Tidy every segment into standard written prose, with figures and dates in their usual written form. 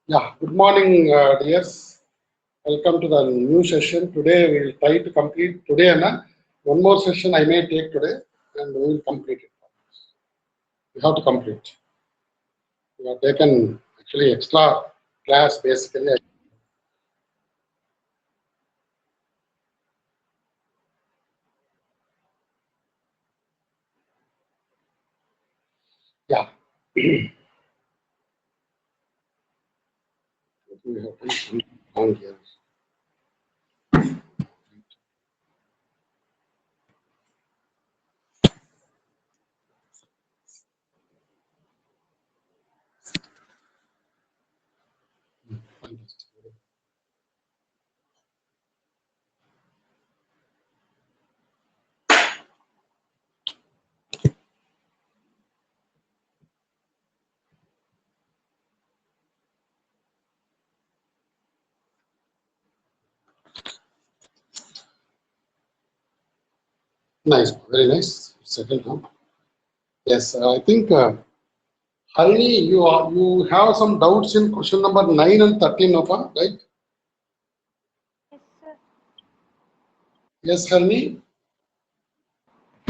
Yeah, good morning, dears. Welcome to the new session. Today we will try to complete today, Anna. One more session I may take today, and we will complete it. We have to complete. We have taken actually extra class basically. Yeah, we have taken long here. Nice, very nice. Second one. Yes, I think Harini, you have some doubts in question number 9 and 13, Napa, right? Yes, sir. Yes, Harini.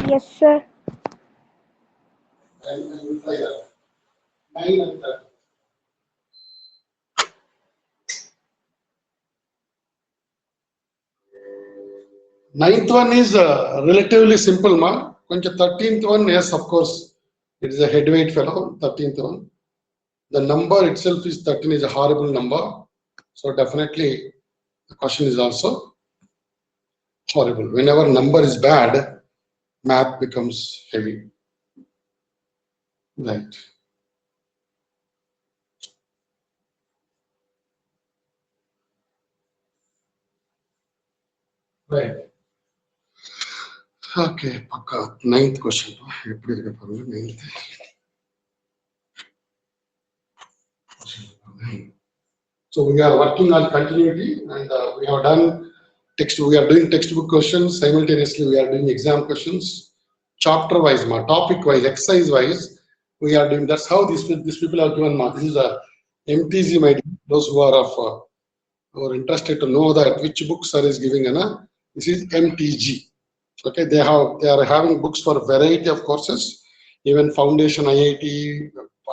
Yes, sir. I will try that. 9 and 13. Ninth one is relatively simple, ma. Koncha 13th one, yes, of course, it is a heavyweight fellow. 13th one, the number itself is 13 is a horrible number, so definitely the question is also horrible. Whenever number is bad, math becomes heavy. Right. Right. Okay, Paka. Ninth question. எப்படி இருக்கு பாருங்க, ninth question. So we are working on continuity, and we have done text. We are doing textbook questions simultaneously. We are doing exam questions, chapter wise, topic wise, exercise wise. We are doing. That's how these people are given. This is a MTG. My dear, those who are interested to know that which book sir is giving. This is MTG. Okay, they are having books for a variety of courses. Even foundation IIT,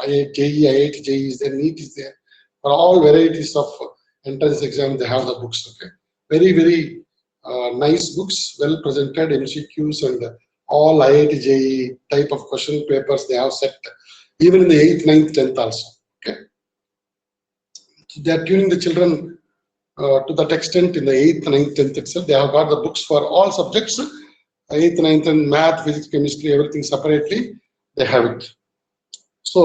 IIT, IIT, JEE is there, NEET is there. For all varieties of entrance exam, they have the books. Okay, very nice books, well presented MCQs and all IIT, JEE type of question papers they have set. Even in the 8th, 9th, 10th also. Okay, they are tuning the children to that extent in the 8th, 9th, 10th itself. They have got the books for all subjects. 8th, 9th, and math, physics, chemistry, everything separately, they have it. So,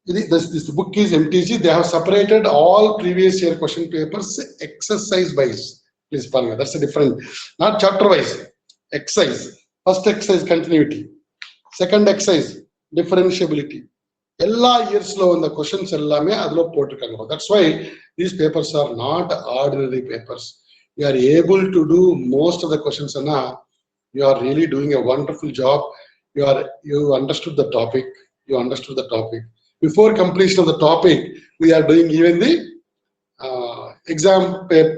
this book is MTG. They have separated all previous year question papers exercise wise. Please, Panga, that's a different, not chapter wise. Exercise. First exercise, continuity. Second exercise, differentiability. எல்லா இயர்ஸ்ல வந்த questions எல்லாமே அதுல போட்டிருக்காங்க. That's why these papers are not ordinary papers. You are able to do most of the questions, and you are really doing a wonderful job. You understood the topic. You understood the topic. Before completion of the topic, we are doing even the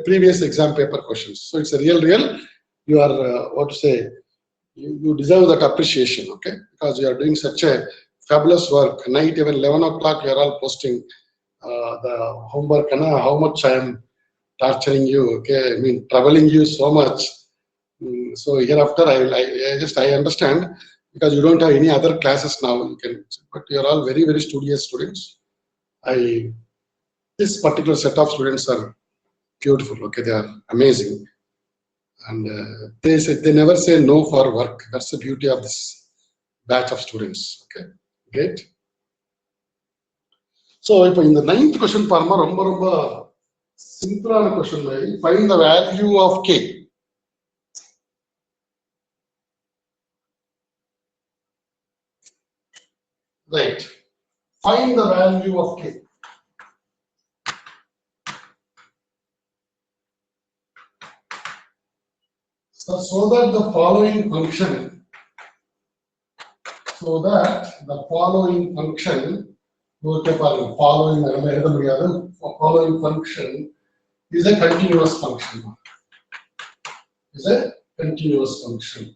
previous exam paper questions. So it's a real. You are what to say. You deserve that appreciation, okay? Because you are doing such a fabulous work. Night, even 11 o'clock, you are all posting the homework. And how much I am torturing you, okay? I mean, troubling you so much. So hereafter, I understand, because you don't have any other classes now. But you are all very studious students. This particular set of students are beautiful, okay? They are amazing. And they never say no for work. That's the beauty of this batch of students. Okay, great. So if in the 9th question, Parma, ரொம்ப simple question. Find the value of k. Right. Find the value of k. So that the following function Okay, following function is a continuous function. Is a continuous function.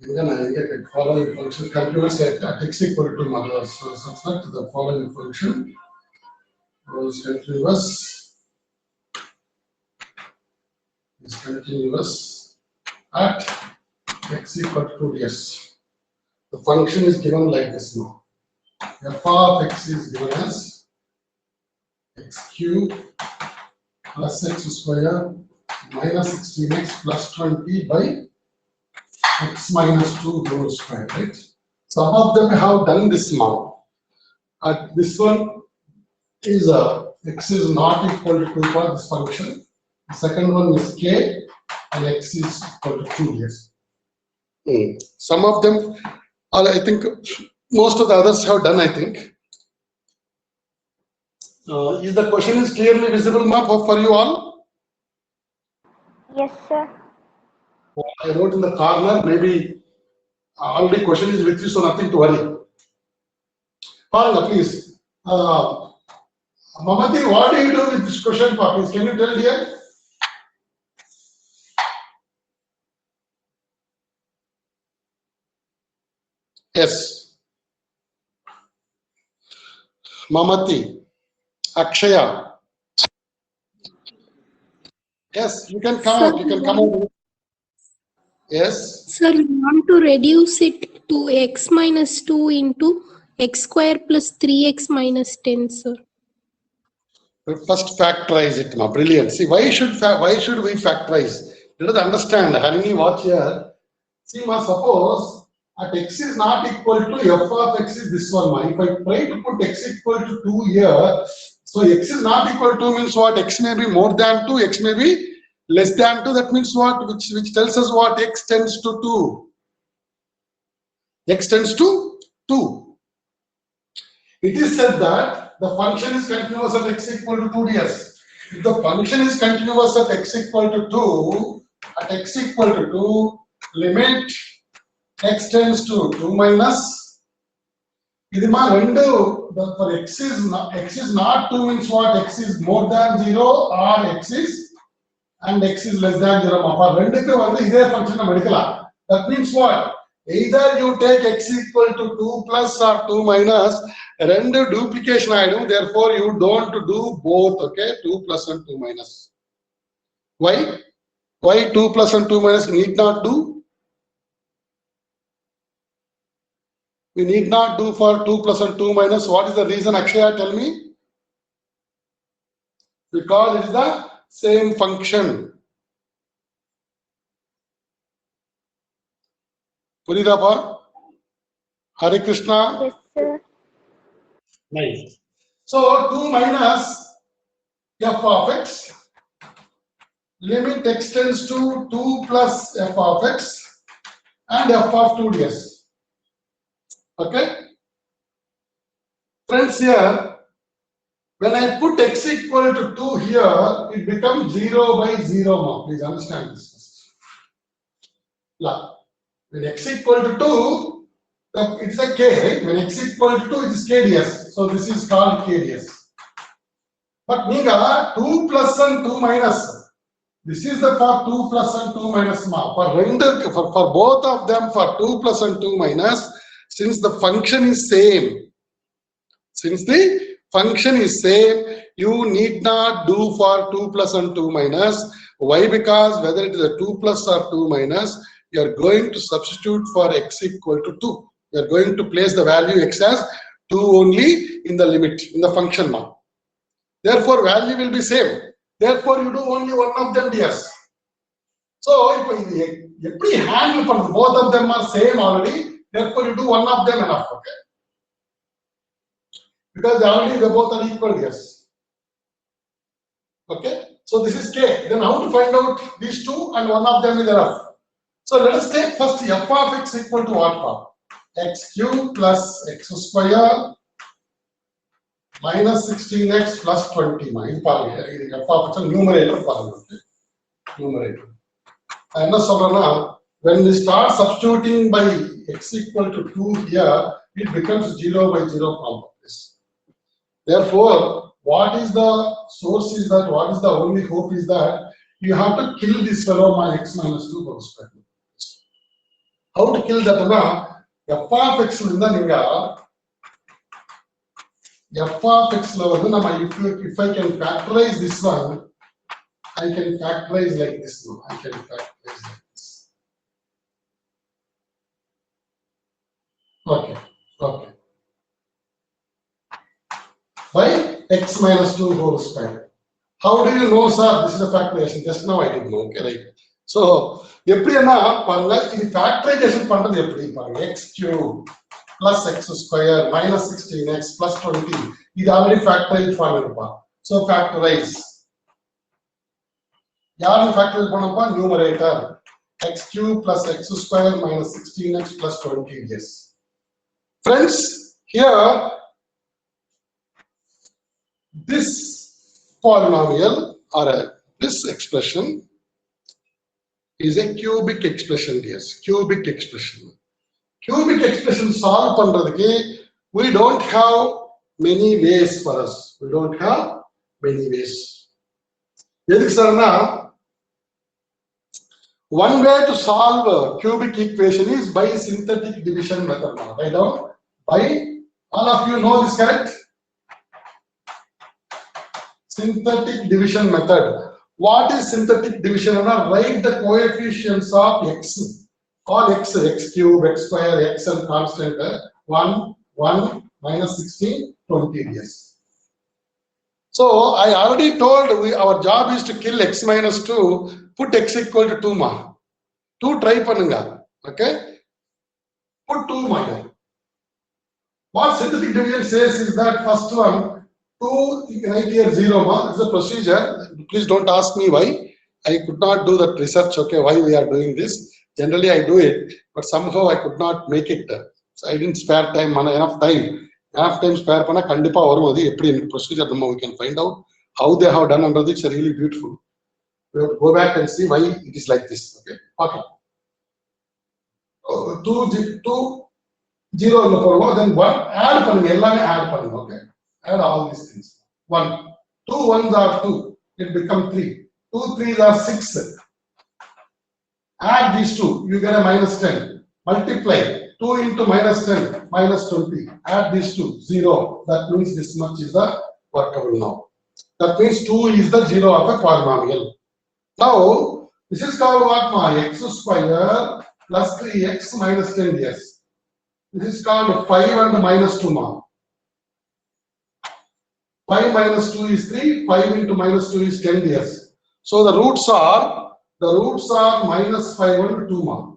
Then I get a following function continuous at x equal to mother. So such that the following function is continuous at x equal to ds. The function is given like this now. F of x is given as x cube plus x square minus 16x plus 20 by x minus 2 whole square, right? Some of them have done this now. This one is x is not equal to 2 for this function. The second one is k and x is equal to 2 yes. Some of them, I think most of the others have done, I think. Is the question is clearly visible, ma'am, for you all? Yes, sir. I wrote in the corner, maybe already question is with you, so nothing to worry. Paranga, please. Mamati, what do you do with this question, please? Can you tell here? Yes. Mamati, Akshaya. Yes, you can come out. You can come out. Yes. Sir, we want to reduce it to x minus 2 into x square plus 3x minus 10, sir. First factorize it, ma. Brilliant. See, why should we factorize? Let us understand. Harini, watch here. See, ma, suppose at x is not equal to f of x is this one, ma. If I try to put x equal to 2 here, so x is not equal to means what? X may be more than 2, x may be less than 2. That means what? Which tells us what? X tends to 2. X tends to 2. It is said that the function is continuous at x equal to 2 ds. If the function is continuous at x equal to 2, at x equal to 2, limit x tends to 2 minus. For x is not 2 means what? X is more than 0 or x is less than 0. That means what? Either you take x equal to 2 plus or 2 minus, rendu duplication item, therefore you don't do both, okay? 2 plus and 2 minus. Why? Why 2 plus and 2 minus need not do? We need not do for 2 plus and 2 minus. What is the reason, Akshaya? Tell me. Because it is the same function. Puridapa? Hare Krishna? Yes, sir. Nice. So 2 minus f of x, limit x tends to 2 plus f of x and f of 2 ds. Okay? Friends, here, when I put x equal to 2 here, it becomes 0 by 0 now. Please understand this. When x equal to 2, it's a k, right? When x equal to 2, it is kds. So this is called kds. But Niga, 2 plus and 2 minus. This is the for 2 plus and 2 minus ma. For both of them, for 2 plus and 2 minus, since the function is same. Since the function is same, you need not do for 2 plus and 2 minus. Why? Because whether it is a 2 plus or 2 minus, you are going to substitute for x equal to 2. You are going to place the value x as 2 only in the limit, in the function now. Therefore, value will be same. Therefore, you do only one of them ds. So, if we handle for both of them are same already, therefore you do one of them enough, okay? Because already they both are equal ds. Okay? So this is k. Then how to find out these two and one of them is enough? So let us take first f of x equal to what form? X cube plus x square minus 16x plus 20. F of x numerator. Numerator. When we start substituting by x equal to 2 here, it becomes 0 by 0 complex. Therefore, what is the source is that, what is the only hope is that you have to kill this fellow my x minus 2 whole square. How to kill that? F of x if I can factorize this one, I can factorize like this now. I can factorize like this. Okay. By x minus 2 whole square. How do you know, sir? This is a factorization. Just now I didn't know. Okay, right? So, factorization x cube plus x square minus 16x plus 20. This already factorized formula. So, factorize. Factorize numerator x cube plus x square minus 16x plus 20. Yes. Friends, here this polynomial or this expression is a cubic expression. Yes, cubic expression. Cubic expression solve pandradhukku we don't have many ways for us. We don't have many ways. Edhukku sarna? One way to solve a cubic equation is by synthetic division method. Write down. By, all of you know this, correct? Synthetic division method. What is synthetic division? Write the coefficients of x. Call x cube, x square, x and constant 1, 1, minus 16, 20. Yes. So I already told our job is to kill x minus 2. Put x equal to 2 ma. 2 try pannunga. Okay. Put 2 ma. What synthetic division says is that first one, 2, you can write here 0 ma. It's a procedure. Please don't ask me why. I could not do that research. Okay, why we are doing this. Generally I do it, but somehow I could not make it. So I didn't spare time, enough time. Enough time spare panna kandipa varumadi eppadi procedure we can find out how they have done under this. It's really beautiful. We have to go back and see why it is like this. Okay. 2, 0 then 1 add panning. Okay. Add all these things. 1, 2 1s are 2. It becomes 3. 2 3s are 6. Add these two. You get a minus 10. Multiply 2 into minus 10 minus 20. Add these two. 0. That means this much is the workable now. That means 2 is the 0 of a polynomial. Now, this is called what? X square plus 3x minus 10. Yes. This is called 5 and minus 2 ma. 5 minus 2 is 3. 5 into minus 2 is 10. Yes. So the roots are minus 5 and 2 ma.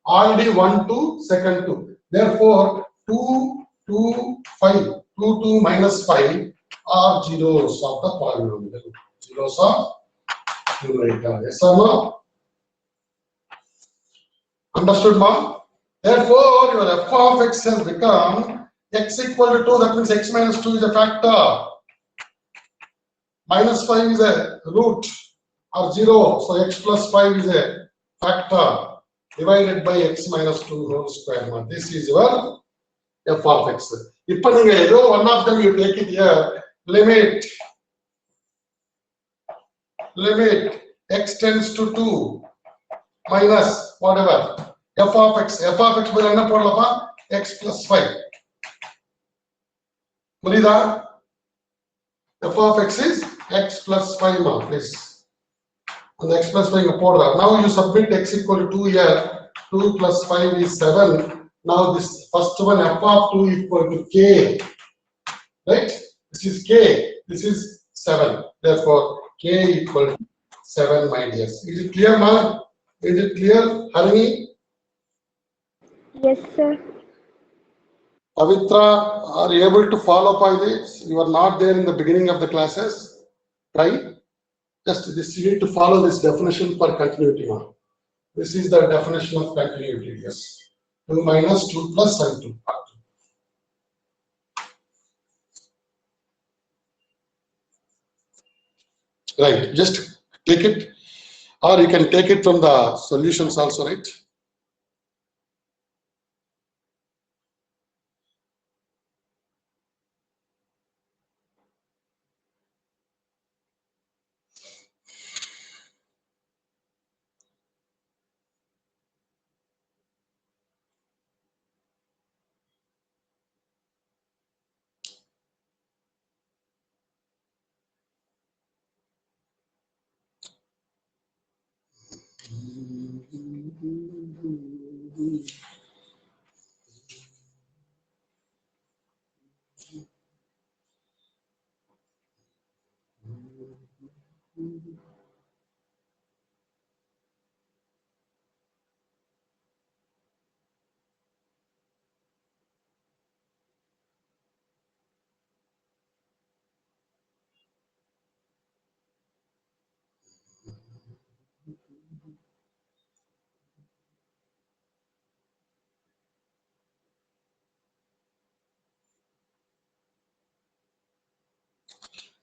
Already 1 2, second 2. Therefore, 2 2 5. 2 2 minus 5 are zeros of the polynomial. Zeros of numerator. Yes or no? Understood, ma? Therefore, your f of x has become x equal to 2. That means x minus 2 is a factor. Minus 5 is a root or 0. So x plus 5 is a factor divided by x minus 2 whole square. This is your f of x. If one of them you take it here, limit x tends to 2 minus whatever f of x will x plus 5. Murida, f of x is x plus 5 ma, please. And x plus 5 now you submit x equal to 2 here. 2 plus 5 is 7. Now this first one f of 2 equal to k. Right? This is k. This is 7. Therefore, k equal to 7, my dears. Is it clear, ma? Is it clear, Harini? Yes, sir. Pavitra, are you able to follow by this? You are not there in the beginning of the classes. Try. Just this, you need to follow this definition for continuity now. This is the definition of continuity. Yes. 2 minus 2 plus and 2. Right. Just click it, or you can take it from the solutions also, right?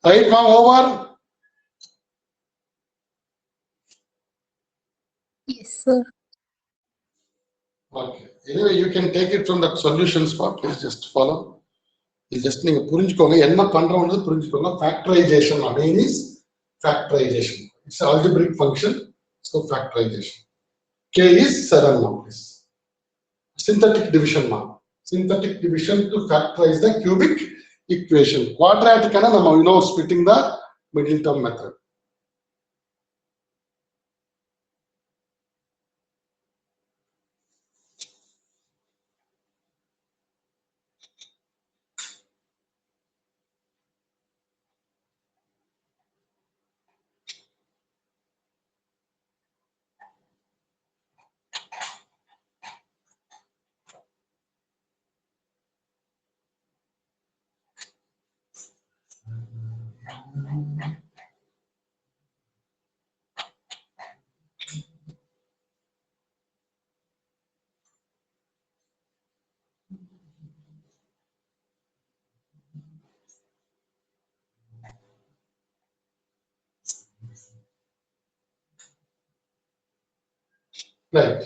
Right now over. Yes, sir. Okay. Anyway, you can take it from that solutions part. Please just follow. You just நீங்க புரிஞ்சுக்கோங்க என்ன பண்றோம்னு புரிஞ்சுக்கோங்க. Factorization main is factorization. It's an algebraic function, so factorization. K is 7 now, please. Synthetic division now. Synthetic division to factorize the cubic equation. Quadratic ana nama splitting the middle term method. Right.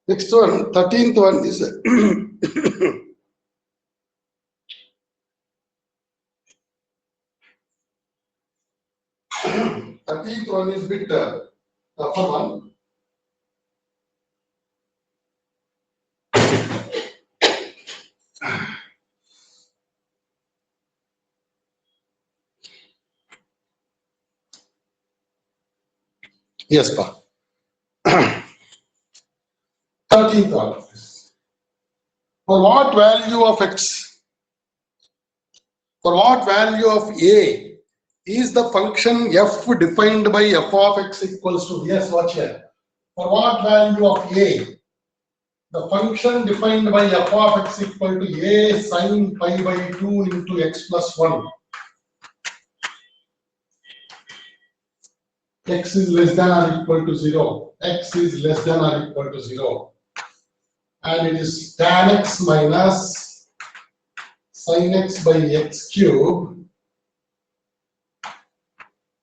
Next one, 13th one is 13th one is bit tougher one. Yes, pa. 13th one. For what value of x? For what value of a is the function f defined by f of x equals to? Yes, watch here. For what value of a? The function defined by f of x equal to a sin pi by 2 into x plus 1. X is less than or equal to 0. X is less than or equal to 0. And it is tan x minus sin x by x cube.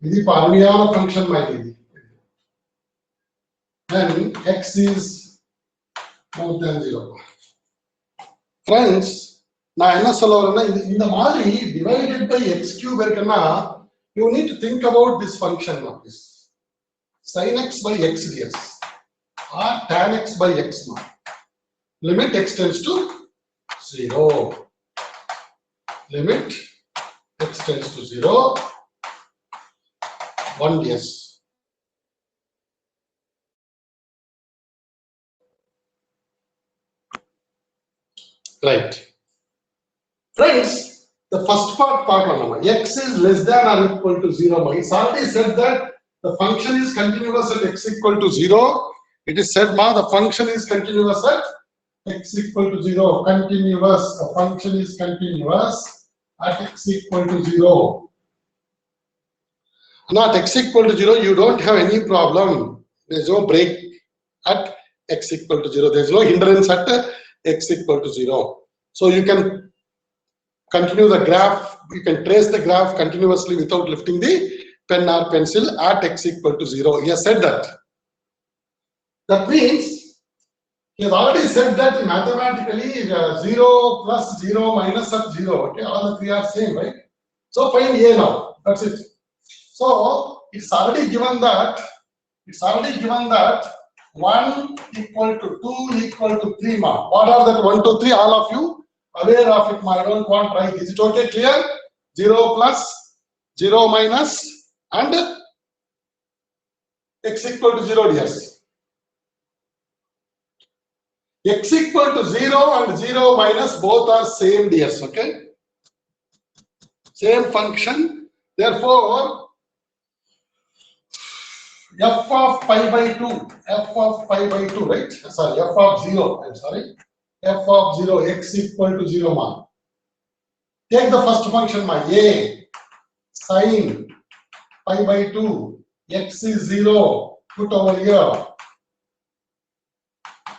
This is the function. And x is more than 0. Friends, நான் என்ன சொல்ல வரேன்னா இந்த மாதிரி divided by x cube இருக்குன்னா you need to think about this function of this sin x by x ds or tan x by x now. Limit x tends to 0. Limit x tends to 0. 1 ds. Right. Friends, the first part on x is less than or equal to 0. It's already said that the function is continuous at x equal to 0. It is said the function is continuous at x equal to 0. Continuous. The function is continuous at x equal to 0. Not x equal to 0, you don't have any problem. There is no break at x equal to 0. There is no hindrance at x equal to 0. So you can continue the graph, you can trace the graph continuously without lifting the pen or pencil at x equal to 0. He has said that. That means he has already said that mathematically 0 plus 0 minus of 0. Okay, all the three are same, right? So find a now. That's it. So it's already given that 1 equal to 2 equal to 3 ma. What are that 1, 2, 3? All of you aware of it ma. I don't want to write. Is it okay? Clear? 0 plus 0 minus and x equal to 0, yes. X equal to 0 and 0 minus both are same, yes, okay? Same function. Therefore, f of pi by 2, right? Sorry, f of 0, I'm sorry. F of 0, x equal to 0, ma. Take the first function, ma, a sine pi by 2, x is 0, put over here.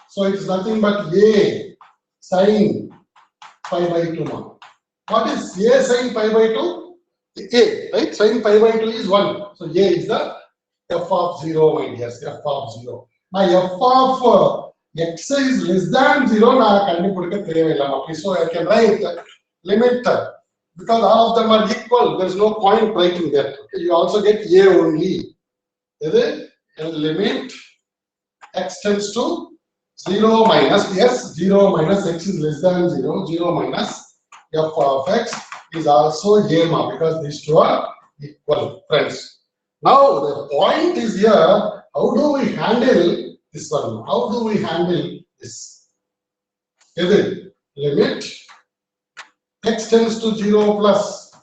So it is nothing but a sine pi by 2, ma. What is a sine pi by 2? A, right? Sine pi by 2 is 1. So a is the f of 0, my dears, f of 0. My f of x is less than 0, so I can write limit, because all of them are equal, there is no point writing that. Okay? You also get a only. Limit x tends to 0 minus, yes, 0 minus x is less than 0, 0 minus f of x is also a, because these two are equal, friends. Now the point is here, how do we handle this one? How do we handle this? Limit x tends to 0 plus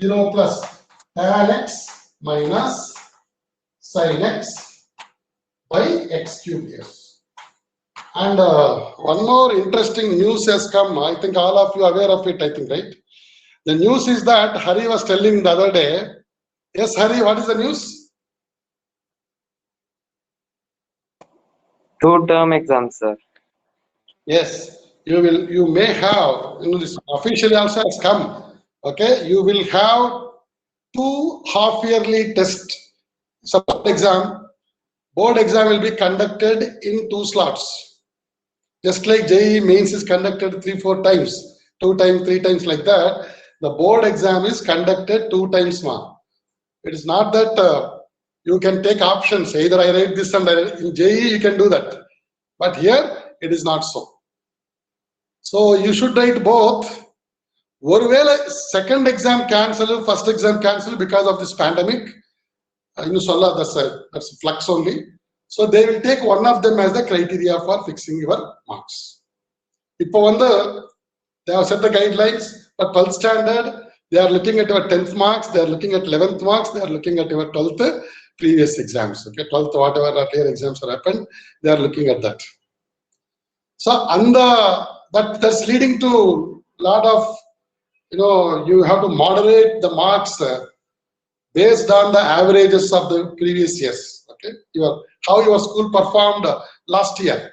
0 plus tan x minus sin x by x cube, yes. And one more interesting news has come. I think all of you are aware of it, I think, right? The news is that Hari was telling the other day. Yes, Hari, what is the news? 2-term exams, sir. Yes, you may have, this officially also has come. Okay, you will have 2 half-yearly tests. Support exam, board exam will be conducted in 2 slots. Just like JEE mains is conducted 3-4 times, 2 times, 3 times like that. The board exam is conducted 2 times, ma. It is not that you can take options. Either I write this and in JEE you can do that. But here it is not so. So you should write both. Second exam cancel, first exam cancel because of this pandemic. That's a flux only. So they will take one of them as the criteria for fixing your marks. They have set the guidelines for 12th standard. They are looking at your 10th marks. They are looking at 11th marks. They are looking at your 12th previous exams. Okay, 12th whatever earlier exams have happened, they are looking at that. So that's leading to a lot of, you have to moderate the marks based on the averages of the previous years. Okay, how your school performed last year.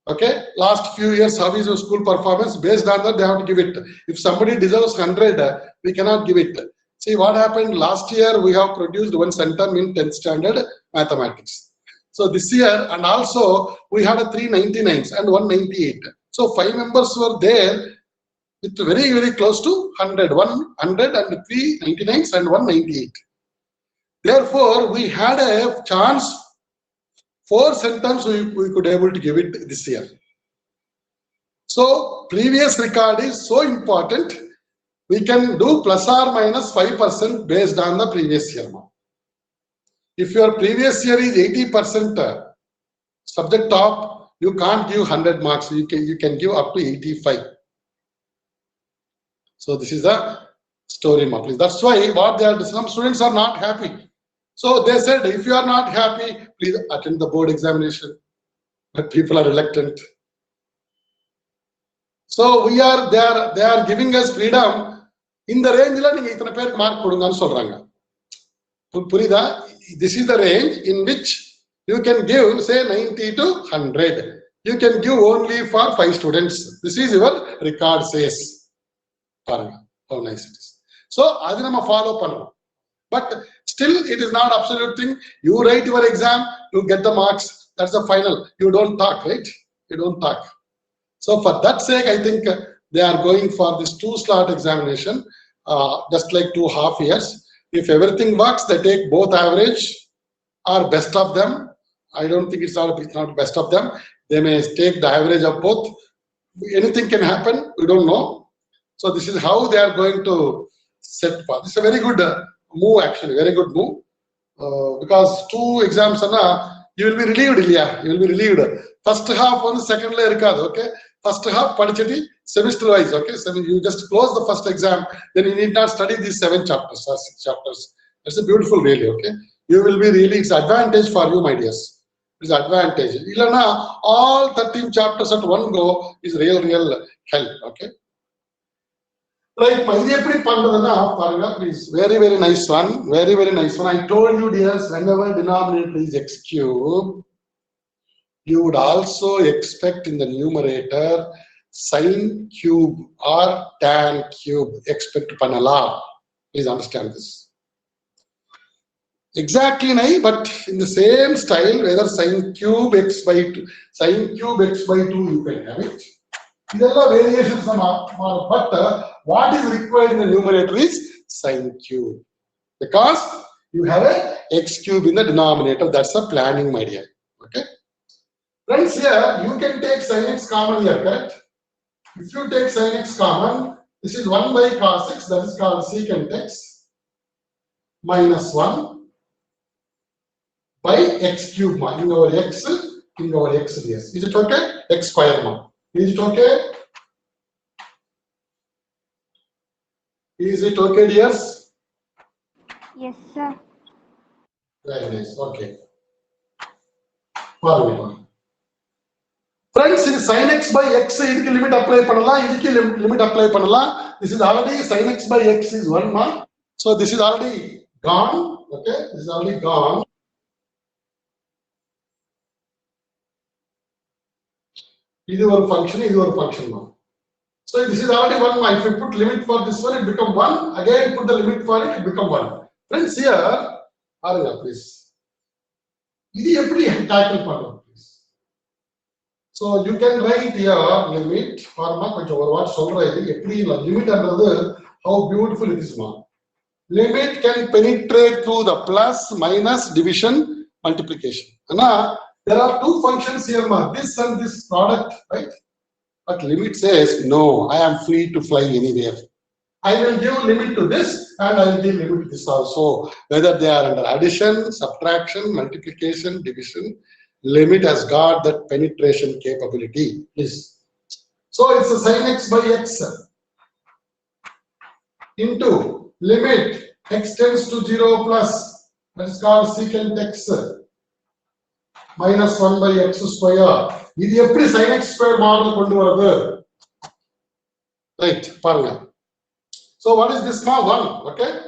Okay, last few years, how is your school performance? Based on that, they have to give it. If somebody deserves 100, we cannot give it. See what happened last year, we have produced one center in 10th standard mathematics. So this year, and also we had a 399s and 198. So 5 members were there with very, very close to 100, 100 and 399s and 198. Therefore, we had a chance 4 centers we could able to give it this year. So previous record is so important. We can do plus or minus 5% based on the previous year. If your previous year is 80% subject top, you can't give 100 marks. You can give up to 85. So this is the story, please. That's why what they are, some students are not happy. So they said, if you are not happy, please attend the board examination. But people are reluctant. So they are giving us freedom. In the range la neenga itna per mark kodunga nu solranga. Purida, this is the range in which you can give, say, 90 to 100. You can give only for 5 students. This is your record says. How nice it is. So adi nama follow pannu. But still, it is not absolute thing. You write your exam, you get the marks. That's the final. You don't talk, right? You don't talk. So for that sake, I think they are going for this 2-slot examination, just like 2 half years. If everything works, they take both average or best of them. I don't think it's not best of them. They may take the average of both. Anything can happen. We don't know. So this is how they are going to set path. It's a very good move, actually, very good move. Because 2 exams, you will be relieved, Ilya. You will be relieved. First half on the second layer, okay? First half, padichati, semester wise, okay? So you just close the first exam, then you need not study these 7 chapters or 6 chapters. That's a beautiful, really, okay? You will be really, it's advantage for you, my dears. It's advantage. Ilana, all 13 chapters at one go is real help, okay? Right, please. Very nice one. Very nice one. I told you, dears, whenever denominator is x cube, you would also expect in the numerator sine cube or tan cube. Expect panala. Please understand this. Exactly, but in the same style, whether sine cube x by 2, you can have it. These are variations, but what is required in the numerator is sine cube, because you have a x cube in the denominator. That's a planning, my dear. Okay, friends, here you can take sin x common here, correct? If you take sin x common, this is 1 by cos x, that is called secant x minus 1 by x cube. In our x, yes. Is it okay? X square. Is it okay? Is it okay, dears? Yes, sir. Very nice. Okay. Friends, in sin x by x, this limit apply panala. This is already sin x by x is 1 mark. So this is already gone. Okay, this is already gone. This is one function. So this is already 1 mark. If you put limit for this one, it become 1. Again, put the limit for it, it become 1. Friends, here, please. This is how tackle, please. So you can write here limit limit under how beautiful it is. Limit can penetrate through the plus, minus, division, multiplication. There are 2 functions here, this and this product, right? But limit says, no, I am free to fly anywhere. I will give limit to this and I will give limit to this also. Whether they are under addition, subtraction, multiplication, division, limit has got that penetration capability. Please. So it's a sin x by x into limit x tends to 0 plus, that is called secant x minus 1 by x square. This is sin x square model. Right, so what is this now? 1, okay?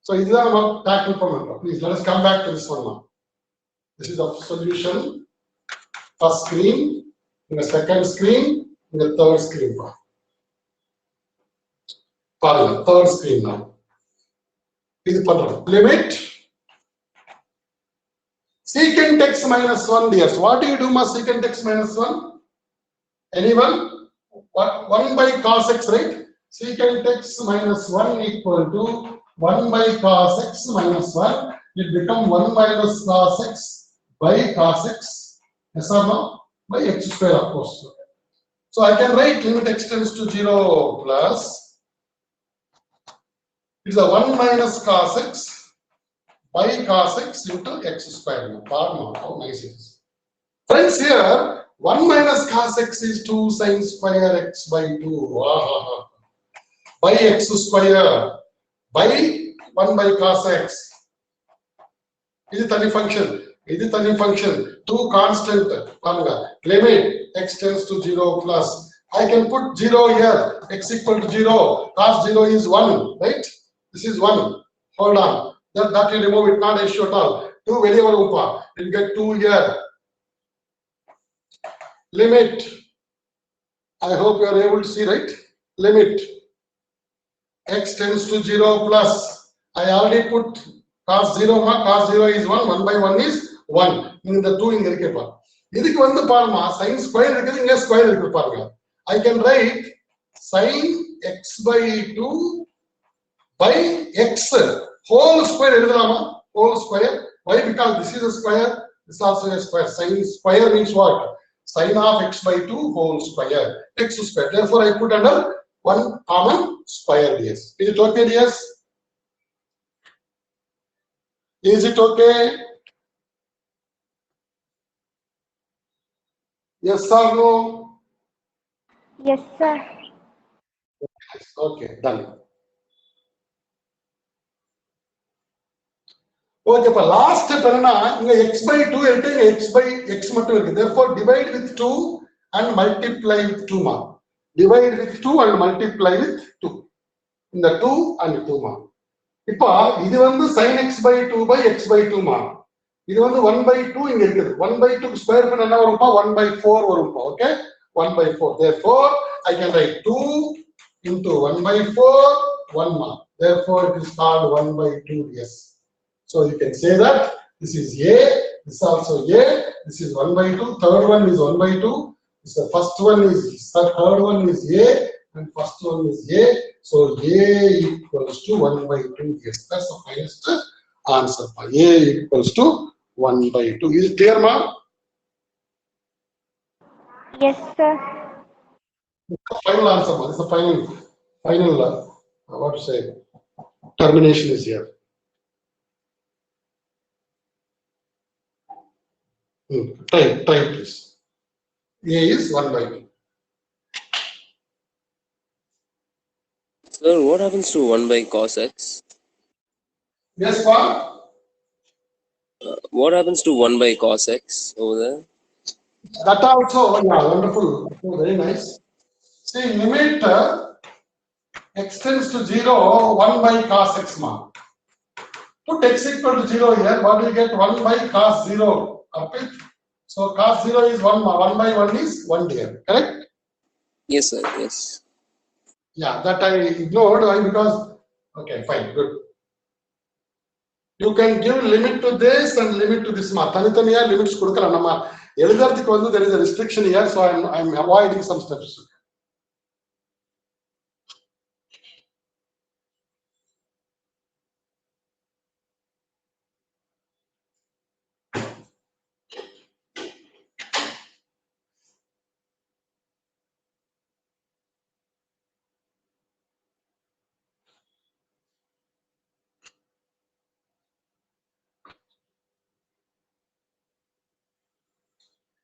So this is our tackle problem. Please let us come back to this one now. This is the solution. First screen, in the second screen, in the third screen. Third screen now. This is limit secant x minus 1, dears. What do you do, secant x minus 1? Anyone? 1 by cos x, right? Secant x minus 1 equal to 1 by cos x minus 1. It becomes 1 minus cos x by cos x. Yes or no? By x square, of course. So I can write limit x tends to 0 plus. It's a 1 minus cos x by cos x into x square. How nice it is. Friends, here 1 minus cos x is 2 sin square x by 2. By x square by 1 by cos x. Is it any function? 2 constant limit x tends to 0 plus. I can put 0 here. X equal to 0. Cos 0 is 1, right? This is 1. Hold on. That you remove it, not an issue at all. 2 variable. You get 2 here. Limit. I hope you are able to see, right? Limit x tends to 0 plus. I already put cos 0. Cos 0 is 1. 1 by 1 is 1. In the 2 in the sin square square. I can write sin x by 2 by x whole square. Whole square. Why? Because this is a square. This is also a square. Sin square means what? Sin of x by 2 whole square. X square. Therefore, I put under 1 common square, dears. Is it okay, dears? Is it okay? Yes or no? Yes, sir. Okay, done. Okay, for last step x by 2 x by x மட்டும் இருக்கு. Therefore, divide with 2 and multiply with 2 ma. Divide with 2 and multiply with 2. In the 2 and 2 ma. இப்போ இது sin x by 2 by x by 2 ma. இது 1 by 2 இங்க இருக்குது. 1 by 2 square பண்ண என்ன வரும்பா? 1 by 4 வரும்பா. Okay? 1 by 4. Therefore, I can write 2 into 1 by 4, 1 ma. Therefore, it is called 1 by 2 yes. So you can say that this is A, this is also A, this is 1 by 2, third one is 1 by 2, this the first one is, third one is A, and first one is A. So A equals to 1 by 2. Yes, that's the finest answer. A equals to 1 by 2. Is it clear, ma? Yes, sir. Final answer, ma. This is the final, what to say, termination is here. Try please. A is 1 by 2. Sir, what happens to 1 by cos x? Yes, ma? What happens to 1 by cos x over there? That also, yeah, wonderful. Very nice. See, limit x tends to 0, 1 by cos x ma. Put x equal to 0 here. What do you get? 1 by cos 0. Okay. So cos 0 is 1 ma. 1 by 1 is 1 here. Correct? Yes, sir. Yes. Yeah, that I ignored. Why? Because, okay, fine, good. You can give limit to this and limit to this ma. Tanitaniya limits kudukala nama. Eludardhikku there is a restriction here, so I'm avoiding some steps.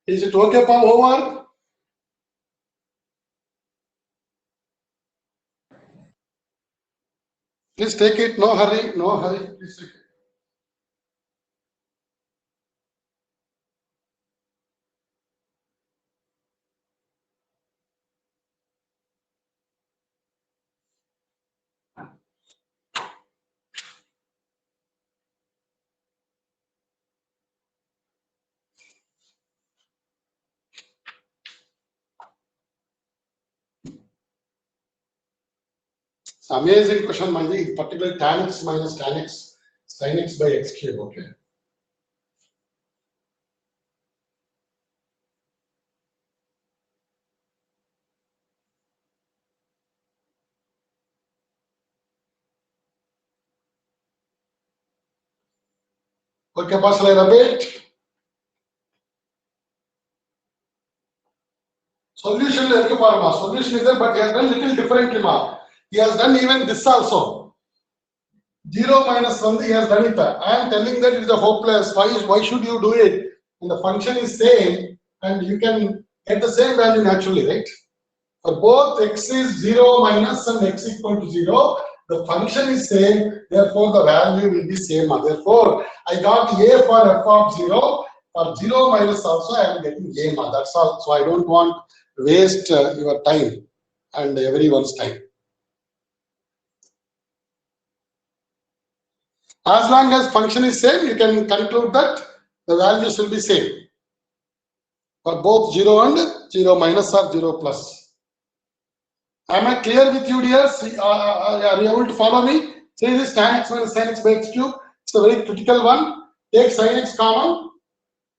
Is it okay, pa? Over? Please take it. No hurry. No hurry. Please take it. It's amazing question, Mandi. Particularly tan x minus tan x, sin x by x cube. Okay. Okay, Pastor, I repeat. Solution solution is there, but he has done little differently, ma. He has done even this also. 0 minus 1, he has done it. I am telling that it is a hopeless. Why should you do it? And the function is same, and you can get the same value naturally, right? For both x is 0 minus and x equal to 0, the function is same, therefore the value will be same. Therefore, I got a for f of 0. For 0 minus also, I am getting a. That's all. So I don't want waste your time and everyone's time. As long as function is same, you can conclude that the values will be same for both 0 and 0 minus or 0 plus. Am I clear with you, dears? Are you able to follow me? Say this tan x minus sin x by x cube. It's a very critical one. Take sin x common.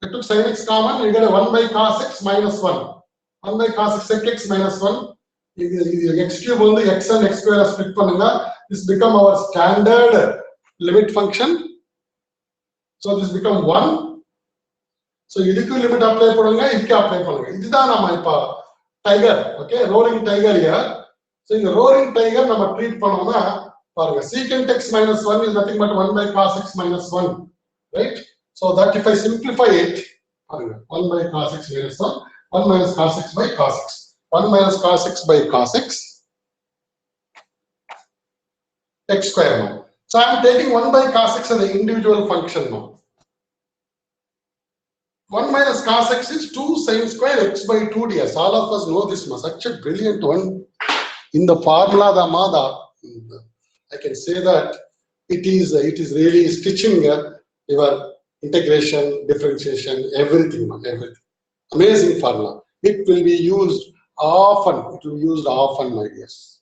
I took sin x common. You get a 1 by cos x minus 1. 1 by cos x sec x minus 1. X cube on the x and x square split pannunga. This become our standard limit function. So this become 1. So idukku limit apply pannunga, idukku apply pannunga. Idha nama ipa tiger, okay, roaring tiger here. So in the roaring tiger nama treat pannona parunga. Secant x minus 1 is nothing but 1 by cos x minus 1. right? So that if I simplify it, 1 by cos x minus 1 minus cos x by cos x. 1 minus cos x by cos x, x square now. So I am taking 1 by cos x as an individual function now. 1 minus cos x is 2 sin square x by 2 ds. All of us know this, such a brilliant one. In the formula, I can say that it is really stitching your integration, differentiation, everything. Amazing formula. It will be used often. It will be used often, my dears.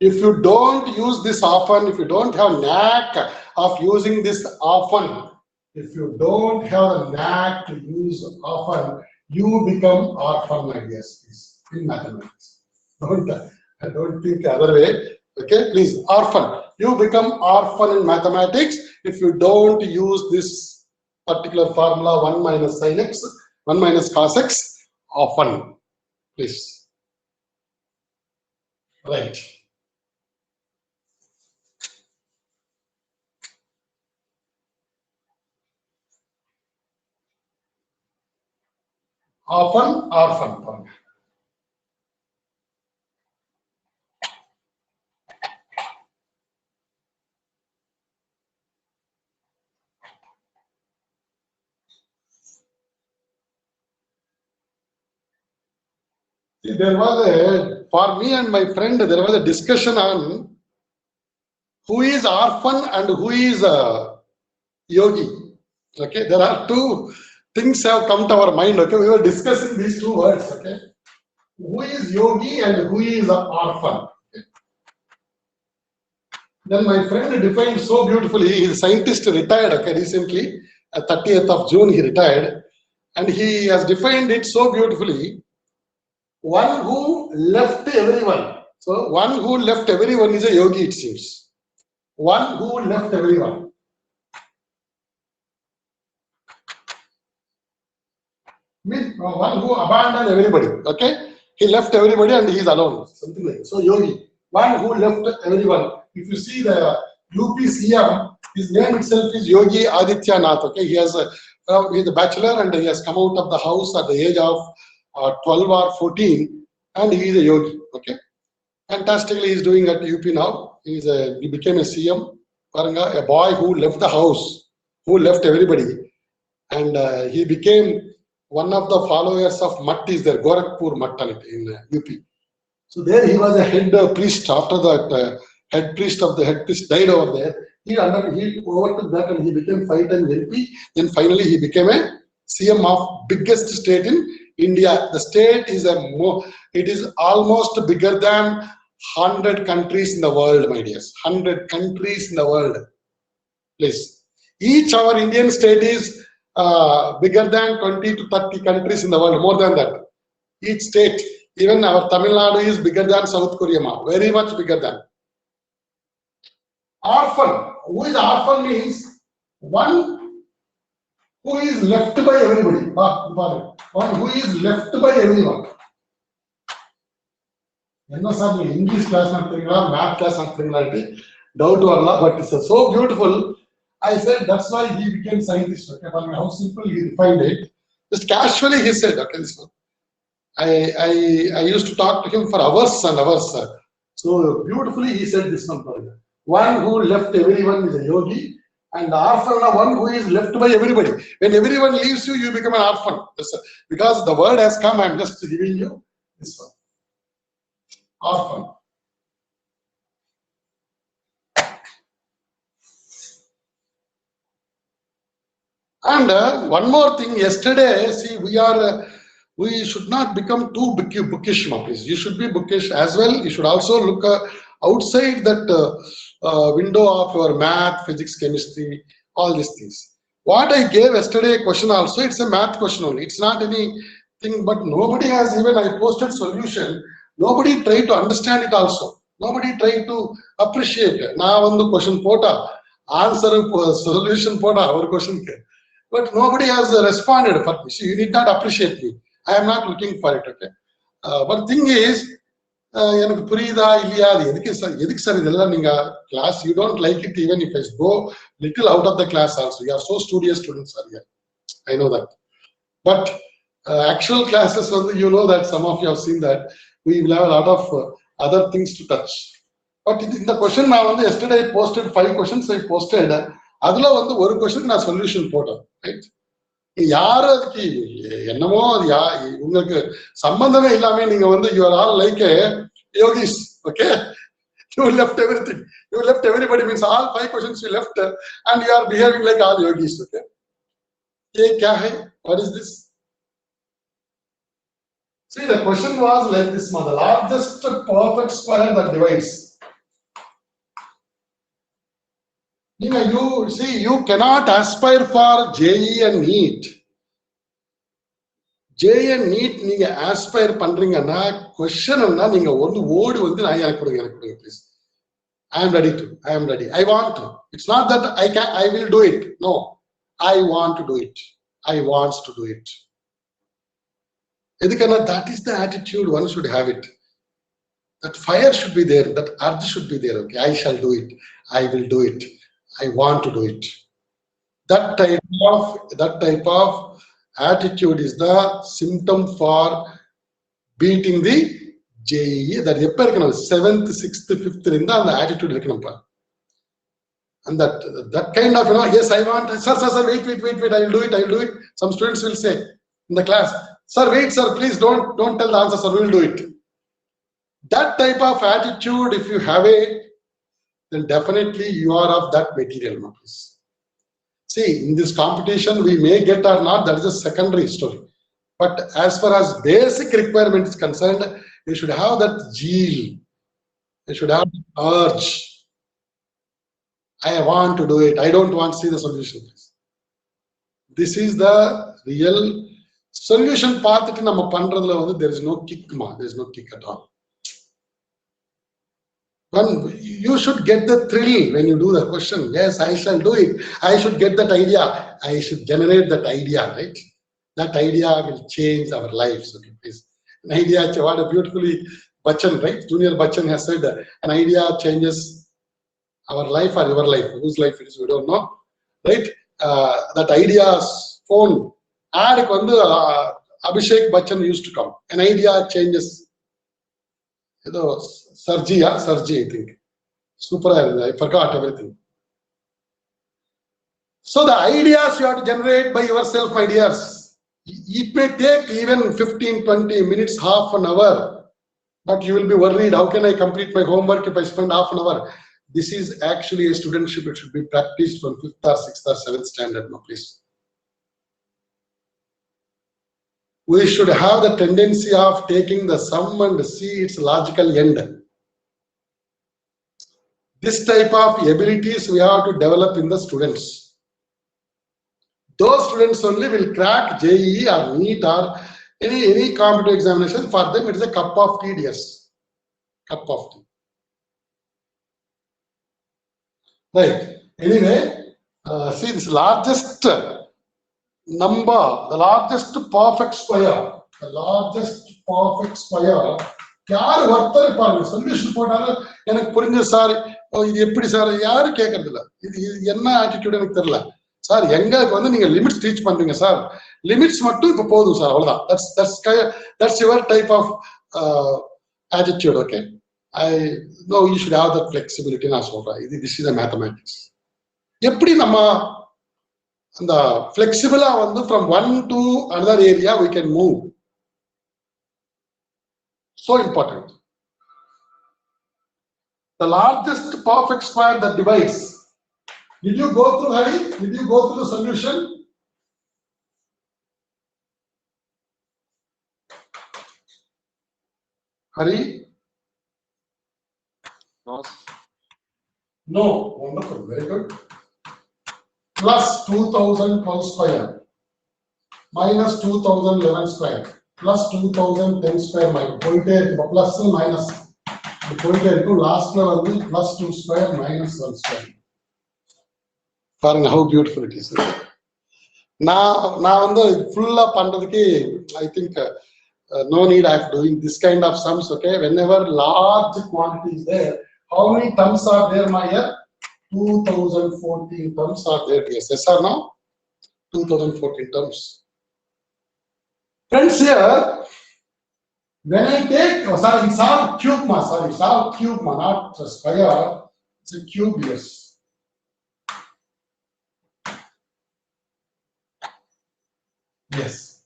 If you don't use this often, if you don't have knack of using this often, if you don't have a knack to use often, you become orphan, my dears, please, in mathematics. I don't think other way. Okay, please, orphan. You become orphan in mathematics if you don't use this particular formula 1 minus sin x, 1 minus cos x often. Please. Right. Often, orphan. See, there was for me and my friend, there was a discussion on who is orphan and who is yogi. Okay, there are two things have come to our mind. Okay, we were discussing these two words. Okay, who is yogi and who is orphan. Okay. Then my friend defined so beautifully. He is a scientist, retired. Okay, recently, 30th of June he retired, and he has defined it so beautifully. One who left everyone. So one who left everyone is a yogi, it seems. One who left everyone. Means one who abandoned everybody. Okay? He left everybody and he is alone. Something like that. So yogi. One who left everyone. If you see the UP CM, his name itself is Yogi Adityanath. Okay? He is a bachelor and he has come out of the house at the age of 12 or 14, and he is a yogi. Okay, fantastically, he is doing at UP now. He became a CM. A boy who left the house, who left everybody, and he became one of the followers of Mutt. Is there Gorakhpur Mutt in UP? So there he was a head priest. After that, head priest died over there. He overtook that and he became 5 times MP. Then finally he became a CM of biggest state in India. The state is it is almost bigger than 100 countries in the world, my dears. 100 countries in the world. Please. Each our Indian state is bigger than 20 to 30 countries in the world, more than that. Each state, even our Tamil Nadu is bigger than South Korea, very much bigger than. Orphan. Who is orphan means one who is left by everybody. One who is left by everyone. English class math class doubt but it's so beautiful. I said that's why he became scientist. Okay, how simple he defined it. Just casually he said, okay, this one. I used to talk to him for hours and hours. So beautifully he said this one. One who left everyone is a yogi, and the orphan, one who is left by everybody. When everyone leaves you, you become an orphan. Because the word has come, I'm just giving you this one. Orphan. And one more thing, yesterday, see, we should not become too bookish, please. You should be bookish as well. You should also look outside that window of your math, physics, chemistry, all these things. What I gave yesterday a question also, it's a math question only. It's not anything, but nobody has even, I posted solution. Nobody tried to understand it also. Nobody tried to appreciate it. Now on the question pota, answer solution pota, our question. But nobody has responded for me. So you need not appreciate me. I am not looking for it. Okay. But thing is, எனக்கு புரியுதா இல்லையா, அது எதுக்கு sir இதெல்லாம் நீங்க class, you don't like it even if I go little out of the class also, you are so studious students are here, I know that. But actual classes வந்து you know that some of you have seen that we will have a lot of other things to touch. But இந்த question நான் வந்து yesterday posted 5 questions I posted, அதுல வந்து ஒரு question நான் solution போட்டேன், right? யாரு அதுக்கு என்னமோ அது உங்களுக்கு சம்பந்தமே இல்லாம நீங்க வந்து you are all like a yogis, okay? You left everything, you left everybody, means all 5 questions you left and you are behaving like all yogis, okay? Ye kya hai, what is this? See, the question was like this, the largest perfect square that divides. You see, you cannot aspire for JEE and NEET. JEE and NEET நீங்க aspire பண்றீங்கன்னா question என்ன, நீங்க வந்து ஓடி வந்து நான் எனக்கு கொடுங்க please. I am ready to, I am ready, I want to. It's not that I will do it. No, I want to do it. I want to do it. That is the attitude one should have it. That fire should be there, that urge should be there. Okay, I shall do it. I will do it. I want to do it. That type of attitude is the symptom for beating the JEE. That 7th, 6th, 5th in the attitude. And that kind of, yes, I want, sir, wait, I will do it, I will do it. Some students will say in the class, sir, wait, sir, please don't tell the answer, sir, we will do it. That type of attitude, if you have it, then definitely you are of that material, please. See, in this competition, we may get or not, that is a secondary story. But as far as basic requirement is concerned, you should have that zeal. You should have urge. I want to do it. I don't want to see the solution, please. This is the real solution path. There is no kick, there is no kick at all. When you should get the thrill when you do the question. Yes, I shall do it. I should get that idea. I should generate that idea, right? That idea will change our lives. Okay, please. An idea, what a beautifully Bachchan, right? Junior Bachchan has said that an idea changes our life or your life. Whose life it is, we don't know, right? That idea's phone ad Abhishek Bachchan used to come. An idea changes. Sarji, I think. Super, I forgot everything. So the ideas you have to generate by yourself, my dears. It may take even 15, 20 minutes, half an hour. But you will be worried, how can I complete my homework if I spend half an hour? This is actually a studentship. It should be practiced from 5th or 6th or 7th standard, no, please. We should have the tendency of taking the sum and see its logical end. This type of abilities we have to develop in the students. Those students only will crack JEE or NEET or any competitive examination. For them, it is a cup of tea, yes. Cup of tea. Right. Anyway, see this largest number, the largest perfect square. The largest perfect square. யார் ஒருத்தர் பாருங்க solution போட்டாலும் எனக்கு புரிஞ்ச sir, இது எப்படி sir, யாரும் கேட்கறது இல்லை. இது என்ன ஆட்டிடியூட் எனக்கு தெரியல சார். எங்களுக்கு வந்து நீங்க லிமிட்ஸ் டீச் பண்றீங்க சார், லிமிட்ஸ் மட்டும் இப்ப போதும் சார், அவ்வளவுதான். That's your type of attitude, okay? No, you should have that flexibility. நான் சொல்றேன், this is a mathematics. எப்படி நம்ம அந்த flexible வந்து from one to another area we can move. So important. The largest perfect square that divides. Did you go through, Hari? Did you go through the solution? Hari? No. No. Wonderful. Very good. Plus 2012 square minus 2011 square plus 2010 square plus minus last level plus 2 square minus 1 square. How beautiful it is. நான் வந்து ஃபுல்லா பண்றதுக்கு I think no need of doing this kind of sums, okay? Whenever large quantity is there, how many terms are there, my year? 2014 terms are there, yes or no? 2014 terms. Friends, here, when I take, oh, sorry, it's all cube, it's all cube, not square, it's a cube, yes. Yes.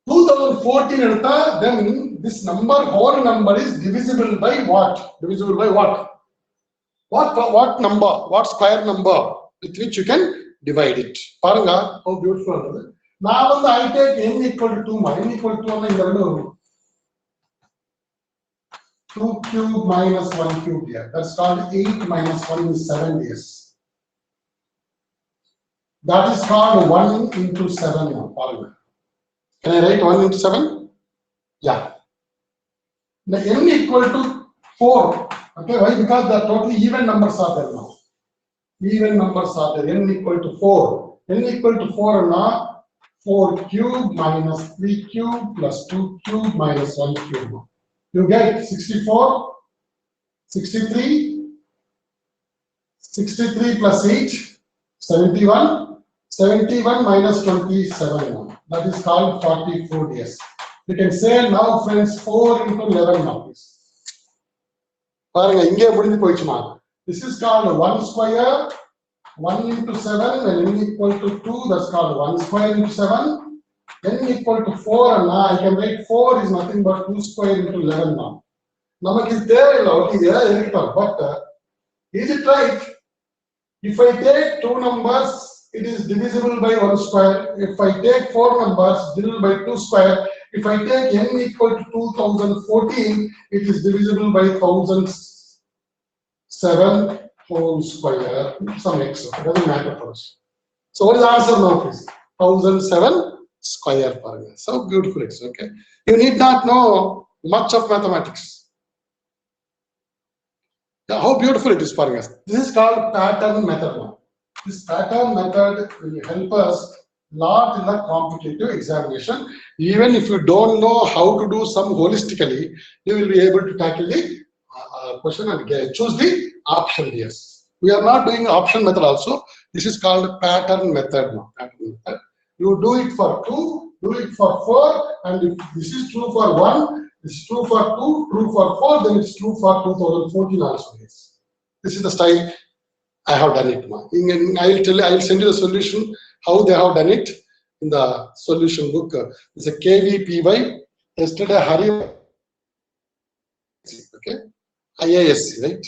2014, then this number, whole number is divisible by what? Divisible by what? What number? What square number with which you can divide it? Paranga, how beautiful is it? Now I take n equal to 2, n equal to 2, 2 cube minus 1 cube here. That's called 8 minus 1 is 7 years. That is called 1 into 7 now. Paranga. Can I write 1 into 7? Yeah. The n equal to 4. Okay, why? Because the totally even numbers are there now. Even numbers are there. N equal to 4. N equal to 4 now. 4 cube minus 3 cube plus 2 cube minus 1 cube. You get 64, 63, 63 plus 8, 71, 71 minus 27. That is called 44 days. You can say now, friends, 4 into 11 now. This is called 1 square, 1 into 7, and n equal to 2, that's called 1 square into 7. N equal to 4, and now I can write 4 is nothing but 2 square into 11 now. Namak is there, but is it right? If I take 2 numbers, it is divisible by 1 square. If I take 4 numbers, divisible by 2 square. If I take n equal to 2014, it is divisible by 1007 whole square, some x, it doesn't matter for us. So what is the answer now, please? 1007 square per year. So beautiful it's okay. You need not know much of mathematics. Now, how beautiful it is for us. This is called pattern method now. This pattern method will help us lot in the competitive examination. Even if you don't know how to do some holistically, you will be able to tackle the question and choose the option. Yes, we are not doing option method also. This is called pattern method now. Pattern method. You do it for 2, do it for 4, and if this is true for 1, this is true for 2, true for 4, then it's true for 2014 also. Yes. This is the style I have done it now. I will send you the solution how they have done it in the solution book. It's a KVPY. Yesterday, Hari, okay, IISc, right?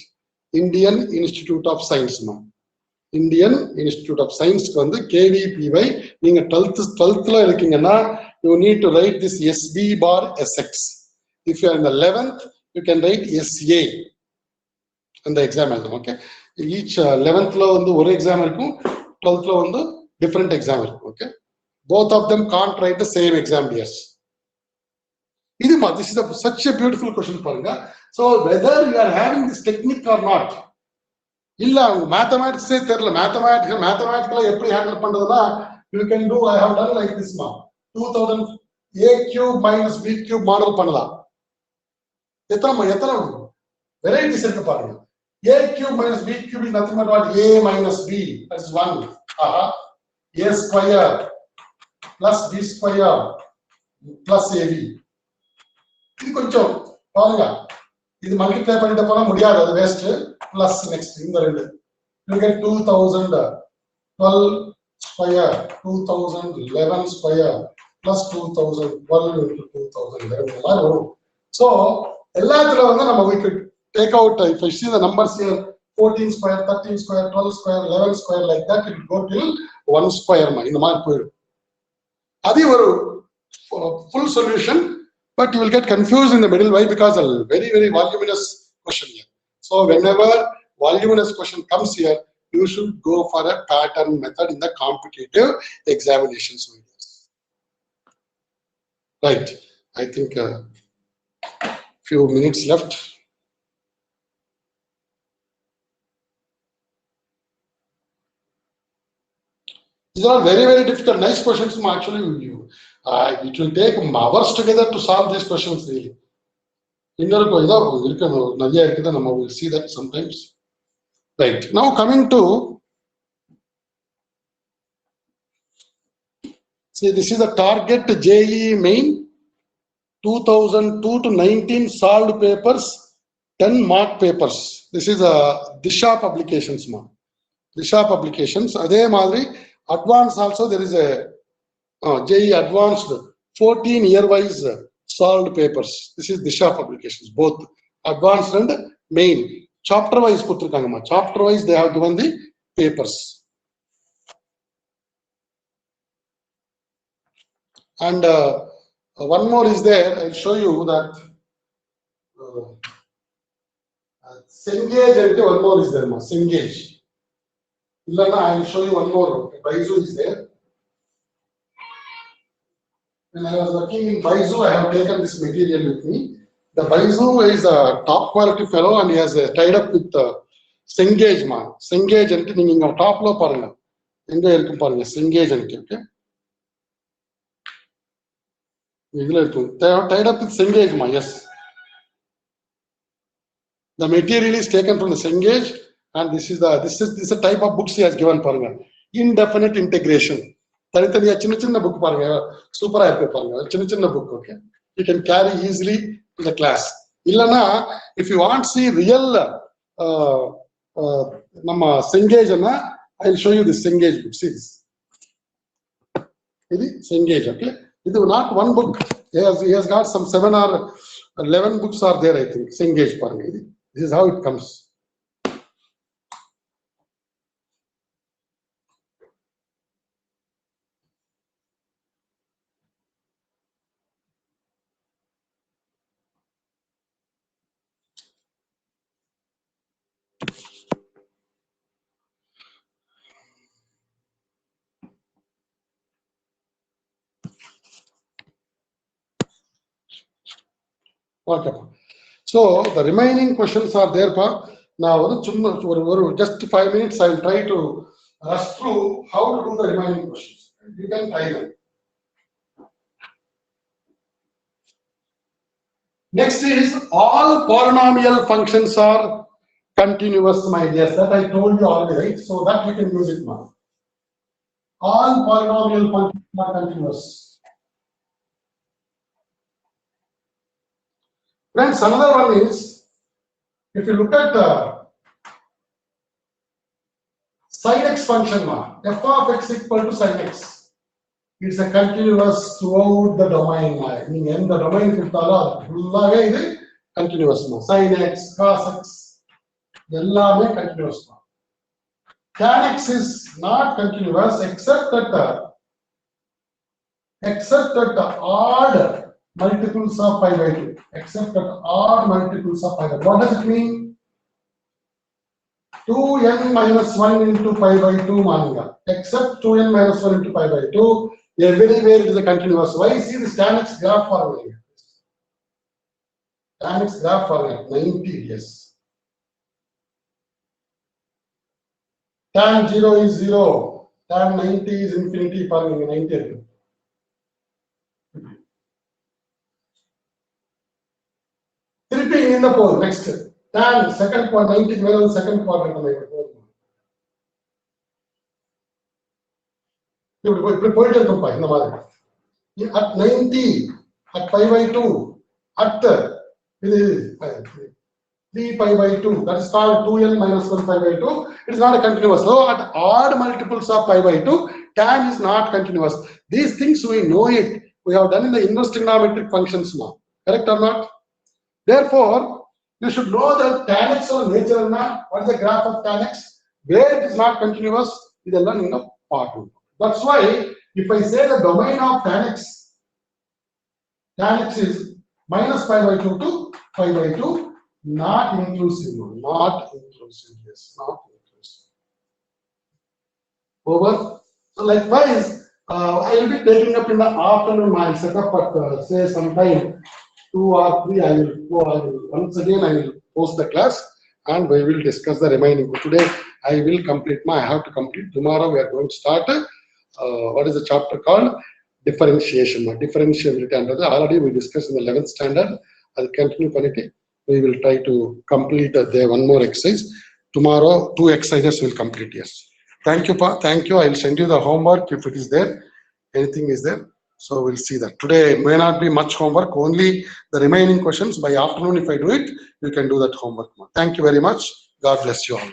Indian Institute of Science now. Indian Institute of Science KVPY. You 12th you need to write this SB bar SX. If you are in the 11th, you can write SA in the exam. Okay. Each 11th law one exam, 12th law different exam. Okay. Both of them can't write the same exam, yes. This is such a beautiful question. So whether you are having this technique or not, mathematics handle you can do. I have done like this now. 2000 A cube minus B cube model panala. Varieties A cube minus B cube is nothing but what? A minus B. That's 1. A square plus B square plus AB. This multiply the waste plus next in the end. You get 2012 square, 2011 square plus 2012 into 2011. So, we could take out, if I see the numbers here, 14 square, 13 square, 12 square, 11 square, like that, it will go till 1 square. In the mark, that's a full solution, but you will get confused in the middle. Why? Because a very, very voluminous question here. So, whenever voluminous question comes here, you should go for a pattern method in the competitive examinations. Right. I think few minutes left. These are very, very difficult. Nice questions. Actually, It will take hours together to solve these questions really. We'll see that sometimes. Right. Now coming to, see, this is the target JEE main 2002 to 19 solved papers, 10 mark papers. This is a Disha publications, ma. Disha publications. Adhe madri advanced also there is a JEE advanced 14 year-wise solved papers. This is Disha publications, both advanced and main. Chapter-wise kutrukanga ma. Chapter-wise they have given the papers. And one more is there. I'll show you that. Cengage and one more is there, ma. Cengage. Illana, I will show you one more. Baizu is there. When I was working in Baizu, I have taken this material with me. The Baizu is a top quality fellow and he has tied up with Cengage, ma. Cengage and ninga top lo paranga. Enga irukkum paranga. Cengage and okay. They are tied up with Cengage, ma. Yes. The material is taken from the Cengage, and this is a type of books he has given paranga. Indefinite integration. Taritaniya chinna chinna book paranga. Super app paranga. Chinna chinna book, okay. You can carry easily to the class. Illana, if you want to see real nama Cengage na, I will show you this Cengage book. See this. This is Cengage, okay. It is not one book. He has got some 7 or 11 books are there, I think. Cengage paranga. This is how it comes. Okay. So the remaining questions are there, pa. Now just 5 minutes. I will try to rush through how to do the remaining questions. You can try them. Next is all polynomial functions are continuous, my dear. That I told you already, right? So that we can use it now. All polynomial functions are continuous. Friends, another one is, if you look at the sin x function, f of x equal to sin x, it's a continuous throughout the domain. In the domain, continuous. Sin x, cos x, continuous. Tan x is not continuous except that the odd multiples of pi by 2. Except that odd multiples of pi by 2. What does it mean? 2n minus 1 into pi by 2 manga. Except 2n minus 1 into pi by 2, everywhere it is a continuous. Why? See this tan x graph formula. Tan x graph formula 90, yes. Tan 0 is 0. Tan 90 is infinity formula 90. Tripping in the pole. Next. Tan second point 90 well, second quadrant. At 90, at pi by 2, at 3 pi by 2, that is called 2n minus 1 pi by 2. It is not a continuous. So at odd multiples of pi by 2, tan is not continuous. These things we know it. We have done in the inverse trigonometric functions now. Correct or not? Therefore, you should know that tan x or nature na, what is the graph of tan x? Where it is not continuous, is a learning of part 2. That's why if I say the domain of tan x is minus pi by 2 to pi by 2, not inclusive, not inclusive, yes, not inclusive. Over. So likewise, I will be taking up in the afternoon. I will set up at say sometime 2 or 3. I will once again I will post the class and we will discuss the remaining. Today I will complete I have to complete. Tomorrow we are going to start. What is the chapter called? differentiation. Differentiability and already we discussed in the 11th standard. I'll continue பண்ணிட்டு we will try to complete there one more exercise. Tomorrow 2 exercises will complete. Yes. Thank you, Pa. Thank you. I'll send you the homework if it is there. Anything is there. So we'll see that. Today may not be much homework, only the remaining questions. By afternoon, if I do it, you can do that homework. Thank you very much. God bless you all.